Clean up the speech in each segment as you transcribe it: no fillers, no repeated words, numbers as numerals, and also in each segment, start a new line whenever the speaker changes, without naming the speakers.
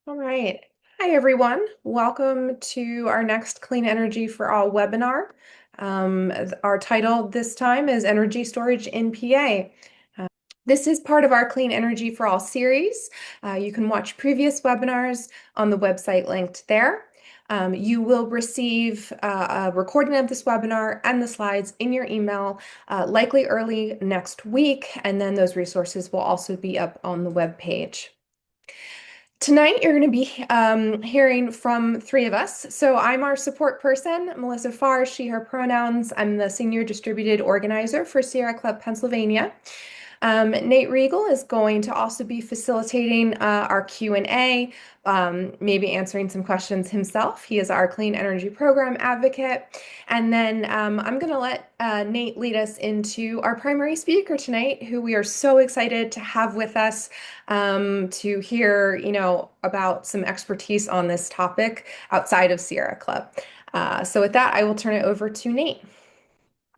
All right. Hi, everyone. Welcome to our next Clean Energy for All webinar. Our title this time is Energy Storage in PA. This is part of our Clean Energy for All series. You can watch previous webinars on the website linked there. You will receive a recording of this webinar and the slides in your email, likely early next week, and then those resources will also be up on the web page. Tonight, you're going to be hearing from three of us. So I'm our support person, Melissa Farr, she, her pronouns. I'm the senior distributed organizer for Sierra Club Pennsylvania. Nate Regal is going to also be facilitating our Q&A, maybe answering some questions himself. He is our clean energy program advocate. And then I'm going to let Nate lead us into our primary speaker tonight, who we are so excited to have with us to hear, about some expertise on this topic outside of Sierra Club. So with that, I will turn it over to Nate.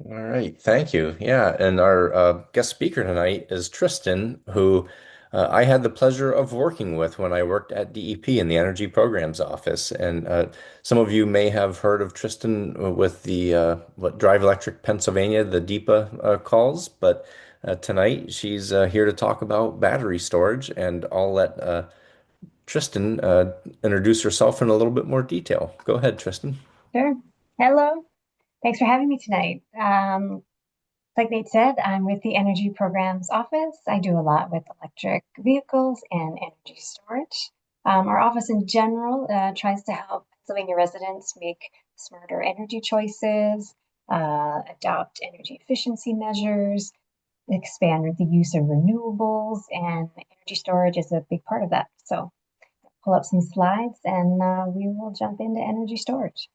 All right, thank you. Yeah, and our guest speaker tonight is Tristan, who I had the pleasure of working with when I worked at DEP in the Energy Programs Office. And some of you may have heard of Tristan with the what Drive Electric Pennsylvania, the DEPA calls. But tonight she's here to talk about battery storage, and I'll let Tristan introduce herself in a little bit more detail. Go ahead, Tristan.
Sure. Hello. Thanks for having me tonight. Like Nate said, I'm with the Energy Programs Office. I do a lot with electric vehicles and energy storage. Our office in general tries to help Pennsylvania residents make smarter energy choices, adopt energy efficiency measures, expand the use of renewables, and energy storage is a big part of that. So pull up some slides and we will jump into energy storage.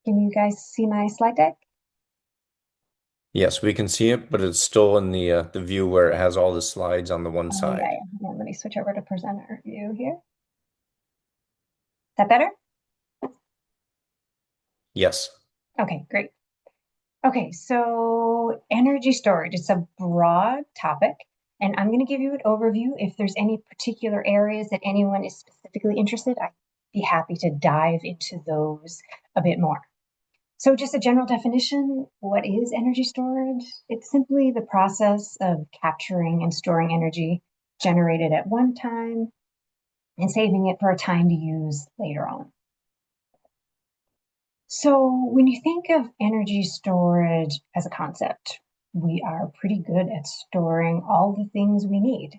Can you guys see my slide deck?
Yes, we can see it, but it's still in the view where it has all the slides on the one
Oh, yeah,
side.
yeah. Yeah, let me switch over to presenter view here. Is that better?
Yes.
Okay, great. Okay, so energy storage, it's a broad topic, and I'm going to give you an overview. If there's any particular areas that anyone is specifically interested, I'd be happy to dive into those a bit more. So just a general definition, what is energy storage? It's simply the process of capturing and storing energy generated at one time and saving it for a time to use later on. So when you think of energy storage as a concept, we are pretty good at storing all the things we need.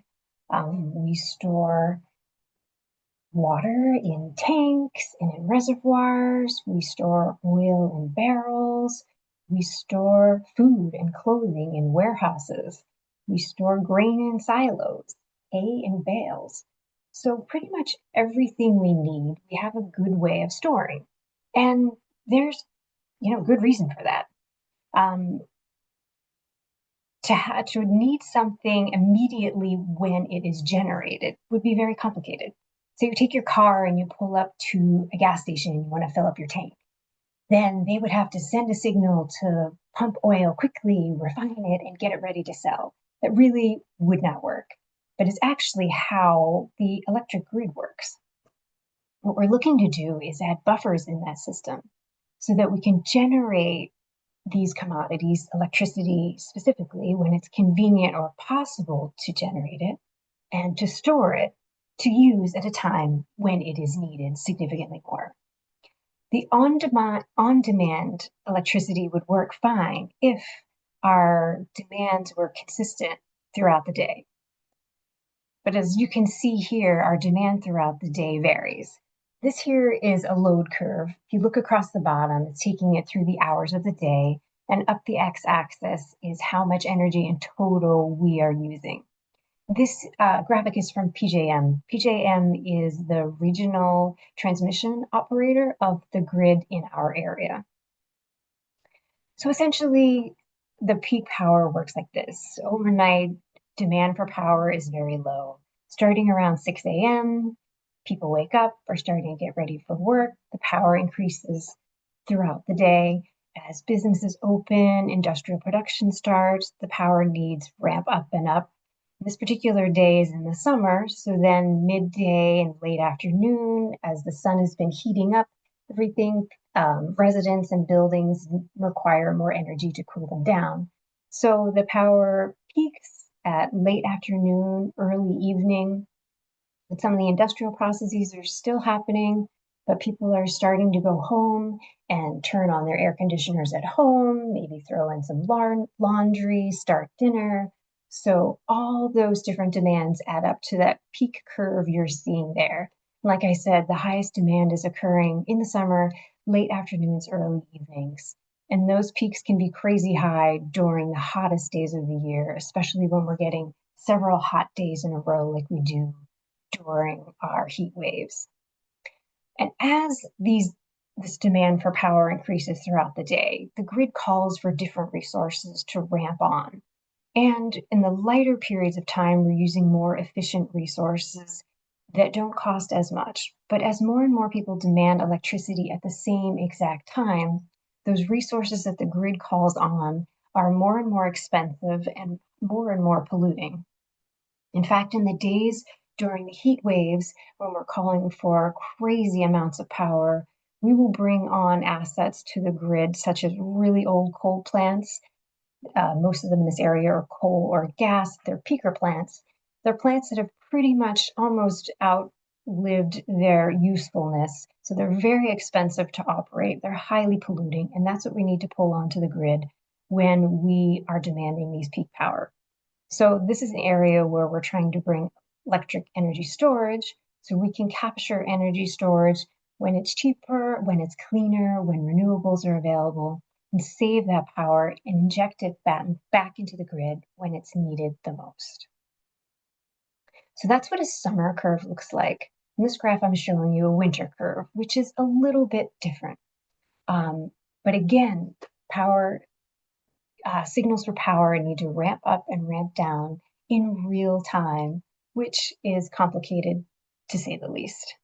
We store water in tanks and in reservoirs. We store oil in barrels. We store food and clothing in warehouses. We store grain in silos, hay in bales. So pretty much everything we need, we have a good way of storing. And there's, good reason for that. Um, to need something immediately when it is generated would be very complicated. So you take your car and you pull up to a gas station and you want to fill up your tank. Then they would have to send a signal to pump oil quickly, refine it, and get it ready to sell. That really would not work. But it's actually how the electric grid works. What we're looking to do is add buffers in that system so that we can generate these commodities, electricity specifically, when it's convenient or possible to generate it, and to store it to use at a time when it is needed significantly more. The on-demand electricity would work fine if our demands were consistent throughout the day. But as you can see here, our demand throughout the day varies. This here is a load curve. If you look across the bottom, it's taking it through the hours of the day, and up the x-axis is how much energy in total we are using. This graphic is from PJM. PJM is the regional transmission operator of the grid in our area. So essentially, the peak power works like this. Overnight, demand for power is very low. Starting around 6 a.m., people wake up, are starting to get ready for work. The power increases throughout the day. As businesses open, industrial production starts, the power needs ramp up and up. This particular day is in the summer, so then midday and late afternoon, as the sun has been heating up everything, residents and buildings require more energy to cool them down. So the power peaks at late afternoon, early evening, and some of the industrial processes are still happening, but people are starting to go home and turn on their air conditioners at home, maybe throw in some laundry, start dinner. So all those different demands add up to that peak curve you're seeing there. Like I said, the highest demand is occurring in the summer, late afternoons, early evenings. And those peaks can be crazy high during the hottest days of the year, especially when we're getting several hot days in a row like we do during our heat waves. And as this demand for power increases throughout the day, the grid calls for different resources to ramp on. And in the lighter periods of time, we're using more efficient resources that don't cost as much. But as more and more people demand electricity at the same exact time, those resources that the grid calls on are more and more expensive and more polluting. In fact, in the days during the heat waves, when we're calling for crazy amounts of power, we will bring on assets to the grid, such as really old coal plants. Most of them in this area are coal or gas. They're peaker plants. They're plants that have pretty much almost outlived their usefulness. So they're very expensive to operate. They're highly polluting. And that's what we need to pull onto the grid when we are demanding these peak power. So this is an area where we're trying to bring electric energy storage so we can capture energy storage when it's cheaper, when it's cleaner, when renewables are available, and save that power and inject it back into the grid when it's needed the most. So that's what a summer curve looks like. In this graph, I'm showing you a winter curve, which is a little bit different. But again, power signals for power need to ramp up and ramp down in real time, which is complicated to say the least.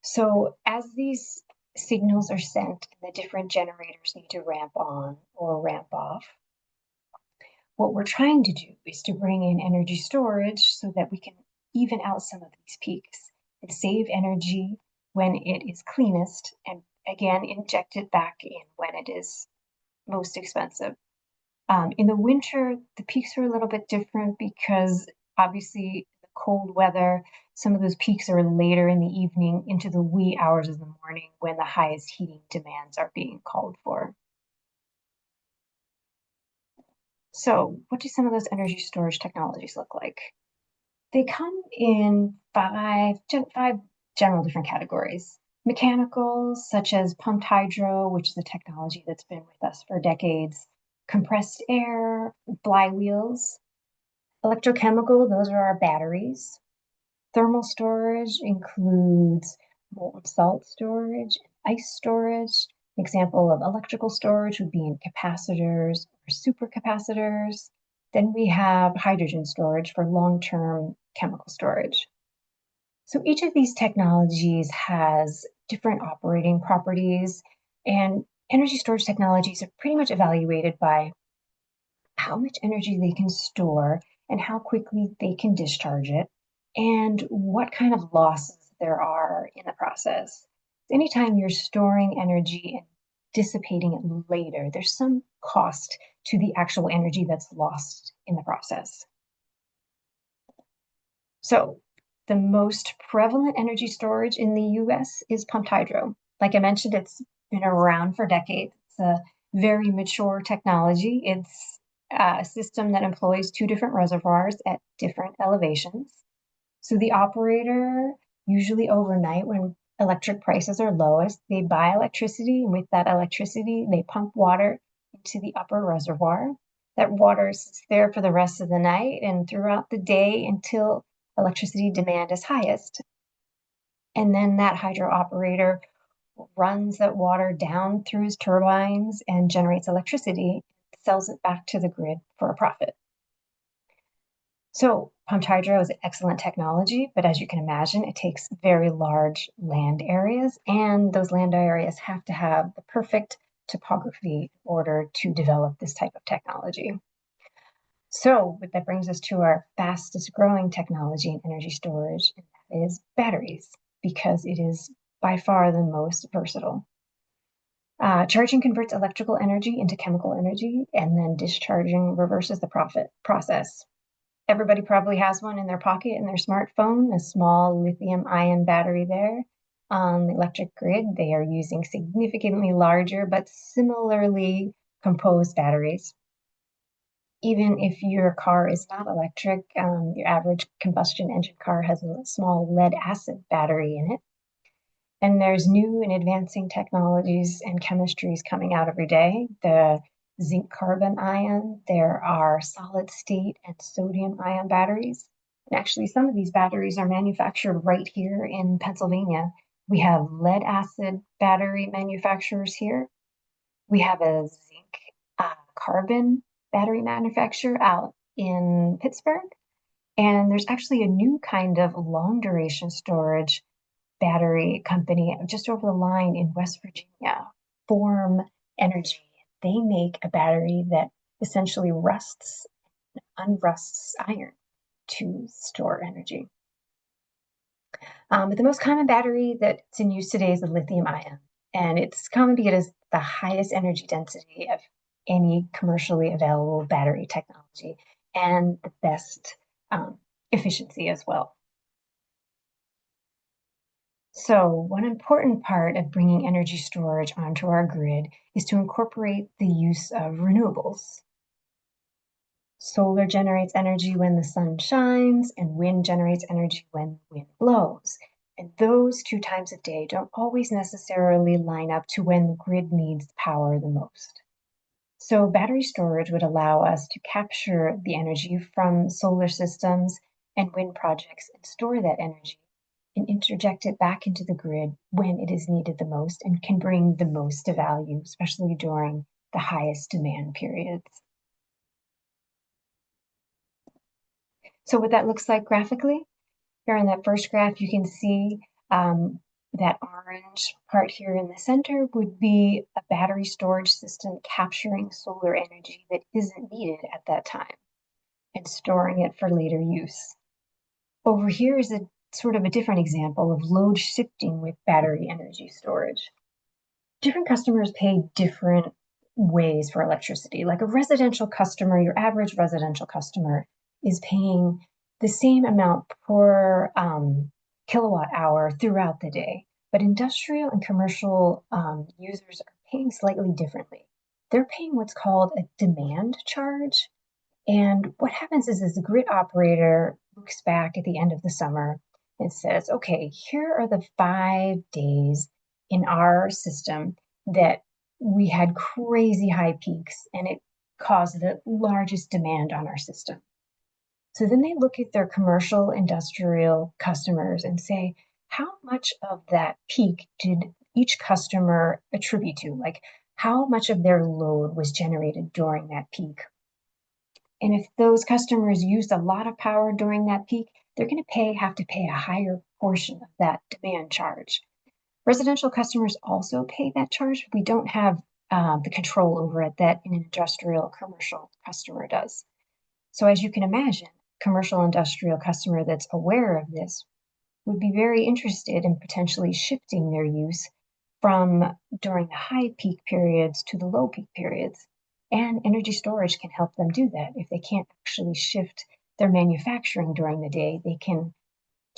So as these signals are sent, the different generators need to ramp on or ramp off. What we're trying to do is to bring in energy storage so that we can even out some of these peaks and save energy when it is cleanest, and again, inject it back in when it is most expensive. In the winter, the peaks are a little bit different because obviously the cold weather, some of those peaks are later in the evening into the wee hours of the morning when the highest heating demands are being called for. So what do some of those energy storage technologies look like? They come in five general different categories. Mechanical, such as pumped hydro, which is a technology that's been with us for decades. Compressed air, flywheels. Electrochemical, those are our batteries. Thermal storage includes molten salt storage, ice storage. An example of electrical storage would be in capacitors or supercapacitors. Then we have hydrogen storage for long-term chemical storage. So each of these technologies has different operating properties, and energy storage technologies are pretty much evaluated by how much energy they can store and how quickly they can discharge it, and what kind of losses there are in the process. Anytime you're storing energy and dissipating it later, there's some cost to the actual energy that's lost in the process. So the most prevalent energy storage in the US is pumped hydro. Like I mentioned, it's been around for decades. It's a very mature technology. It's a system that employs two different reservoirs at different elevations. So the operator, usually overnight when electric prices are lowest, they buy electricity, and with that electricity, they pump water into the upper reservoir. That water sits there for the rest of the night and throughout the day until electricity demand is highest. And then that hydro operator runs that water down through his turbines and generates electricity, sells it back to the grid for a profit. So Pumped hydro is excellent technology, but as you can imagine, it takes very large land areas, and those land areas have to have the perfect topography in order to develop this type of technology. So that brings us to our fastest growing technology in energy storage, and that is batteries, because it is by far the most versatile. Charging converts electrical energy into chemical energy, and then discharging reverses the process. Everybody probably has one in their pocket in their smartphone, a small lithium-ion battery there. On the electric grid, they are using significantly larger but similarly composed batteries. Even if your car is not electric, your average combustion engine car has a small lead acid battery in it. And there's new and advancing technologies and chemistries coming out every day. The zinc carbon ion, there are solid state and sodium ion batteries. And actually, some of these batteries are manufactured right here in Pennsylvania. We have lead acid battery manufacturers here. We have a zinc carbon battery manufacturer out in Pittsburgh. And there's actually a new kind of long duration storage battery company just over the line in West Virginia, Form Energy. They make a battery that essentially rusts and unrusts iron to store energy. But the most common battery that's in use today is the lithium ion, and it's common because it has the highest energy density of any commercially available battery technology and the best efficiency as well. So one important part of bringing energy storage onto our grid is to incorporate the use of renewables. Solar generates energy when the sun shines, and wind generates energy when the wind blows. And those two times of day don't always necessarily line up to when the grid needs power the most. So battery storage would allow us to capture the energy from solar systems and wind projects and store that energy and interject it back into the grid when it is needed the most and can bring the most value, especially during the highest demand periods. So what that looks like graphically, here in that first graph, you can see that orange part here in the center would be a battery storage system capturing solar energy that isn't needed at that time and storing it for later use. Over here is a sort of a different example of load shifting with battery energy storage. Different customers pay different ways for electricity. Like a residential customer, your average residential customer is paying the same amount per kilowatt hour throughout the day. But industrial and commercial users are paying slightly differently. They're paying what's called a demand charge. And what happens is the grid operator looks back at the end of the summer and says, okay, here are the 5 days in our system that we had crazy high peaks and it caused the largest demand on our system. So then they look at their commercial industrial customers and say, how much of that peak did each customer attribute to? Like how much of their load was generated during that peak? And if those customers used a lot of power during that peak, they're going to have to pay a higher portion of that demand charge. Residential customers also pay that charge. We don't have the control over it that an industrial commercial customer does. So as you can imagine, commercial industrial customer that's aware of this would be very interested in potentially shifting their use from during the high peak periods to the low peak periods. And energy storage can help them do that. If they can't actually shift their manufacturing during the day, they can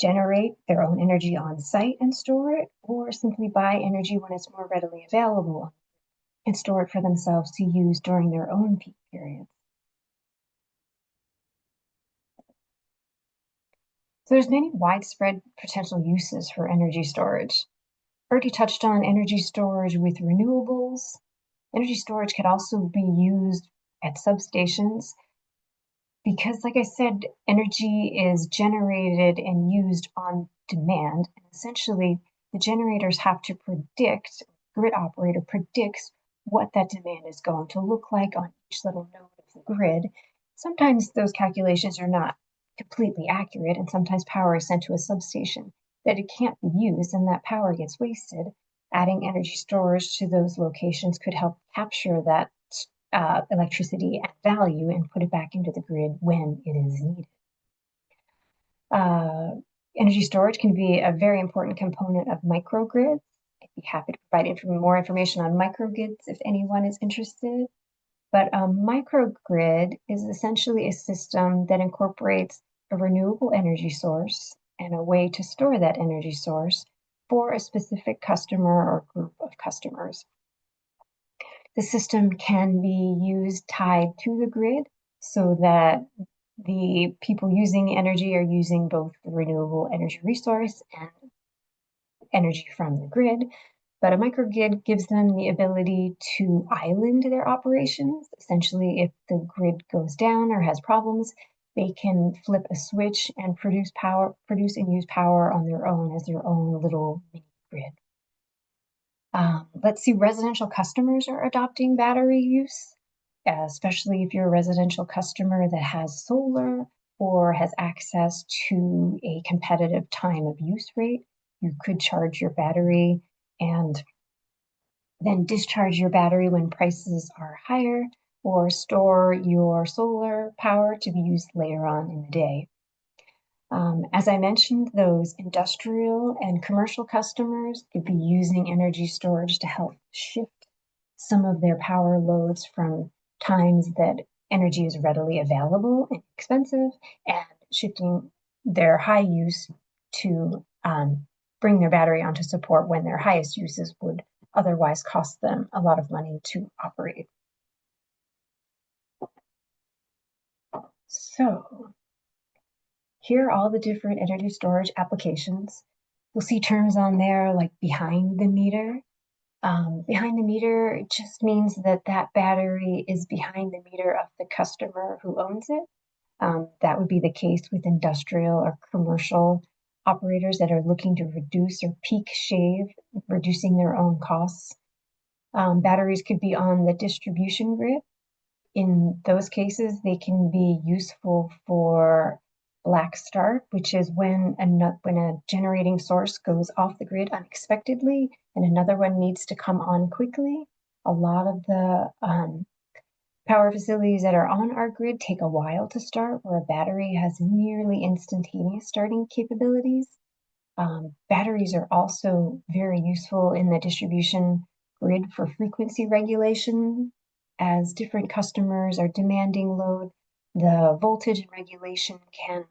generate their own energy on site and store it, or simply buy energy when it's more readily available and store it for themselves to use during their own peak periods. So there's many widespread potential uses for energy storage. Already touched on energy storage with renewables. Energy storage could also be used at substations because, like I said, energy is generated and used on demand. And essentially, the generators have to predict, grid operator predicts what that demand is going to look like on each little node of the grid. Sometimes those calculations are not completely accurate, and sometimes power is sent to a substation that it can't be used and that power gets wasted. Adding energy storage to those locations could help capture that electricity at value and put it back into the grid when it is needed. Energy storage can be a very important component of microgrids. I'd be happy to provide more information on microgrids if anyone is interested. But a microgrid is essentially a system that incorporates a renewable energy source and a way to store that energy source for a specific customer or group of customers. The system can be used tied to the grid so that the people using energy are using both the renewable energy resource and energy from the grid. But a microgrid gives them the ability to island their operations. Essentially, if the grid goes down or has problems, they can flip a switch and produce and use power on their own as their own little mini grid. Let's see, residential customers are adopting battery use, especially if you're a residential customer that has solar or has access to a competitive time of use rate. You could charge your battery and then discharge your battery when prices are higher, or store your solar power to be used later on in the day. As I mentioned, those industrial and commercial customers could be using energy storage to help shift some of their power loads from times that energy is readily available and expensive, and shifting their high use to bring their battery onto support when their highest uses would otherwise cost them a lot of money to operate. So here are all the different energy storage applications. You'll see terms on there like behind the meter. Behind the meter just means that that battery is behind the meter of the customer who owns it. That would be the case with industrial or commercial operators that are looking to reduce or peak shave, reducing their own costs. Batteries could be on the distribution grid. In those cases, they can be useful for black start, which is when a generating source goes off the grid unexpectedly and another one needs to come on quickly. A lot of the power facilities that are on our grid take a while to start, where a battery has nearly instantaneous starting capabilities. Batteries are also very useful in the distribution grid for frequency regulation. As different customers are demanding load, the voltage and regulation can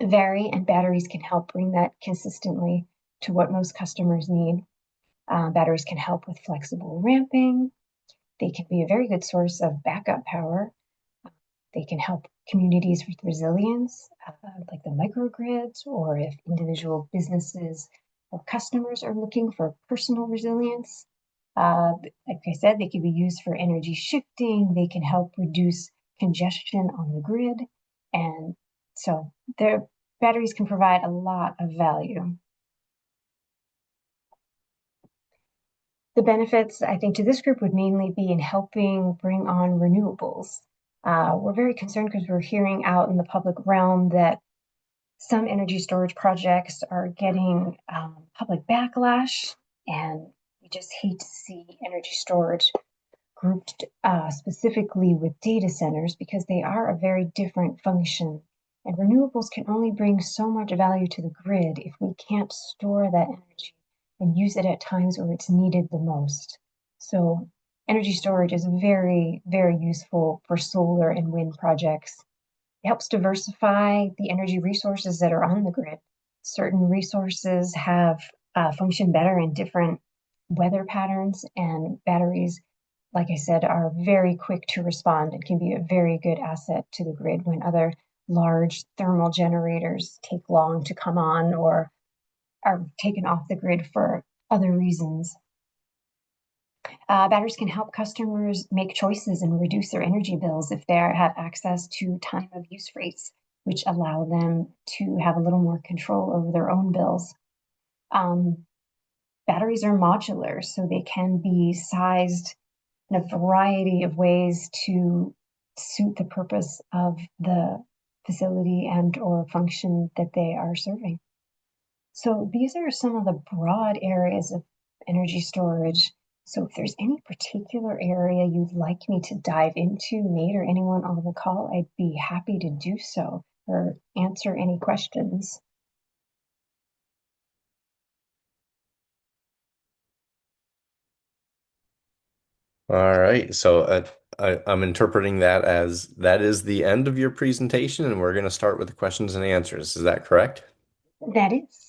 vary, and batteries can help bring that consistently to what most customers need. Batteries can help with flexible ramping. They can be a very good source of backup power. They can help communities with resilience, like the microgrids, or if individual businesses or customers are looking for personal resilience. Like I said, they can be used for energy shifting. They can help reduce congestion on the grid. And so their batteries can provide a lot of value. The benefits, I think, to this group would mainly be in helping bring on renewables. We're very concerned because we're hearing out in the public realm that some energy storage projects are getting public backlash, and we just hate to see energy storage grouped specifically with data centers because they are a very different function. And renewables can only bring so much value to the grid if we can't store that energy and use it at times where it's needed the most. So energy storage is very, very useful for solar and wind projects. It helps diversify the energy resources that are on the grid. Certain resources have function better in different weather patterns, and batteries, like I said, are very quick to respond and can be a very good asset to the grid when other large thermal generators take long to come on or are taken off the grid for other reasons. Batteries can help customers make choices and reduce their energy bills if they have access to time of use rates, which allow them to have a little more control over their own bills. Batteries are modular, so they can be sized in a variety of ways to suit the purpose of the facility and or function that they are serving. So these are some of the broad areas of energy storage. So if there's any particular area you'd like me to dive into, Nate, or anyone on the call, I'd be happy to do so or answer any questions.
All right. So I'm interpreting that as that is the end of your presentation, and we're going to start with the questions and answers. Is that correct?
That is.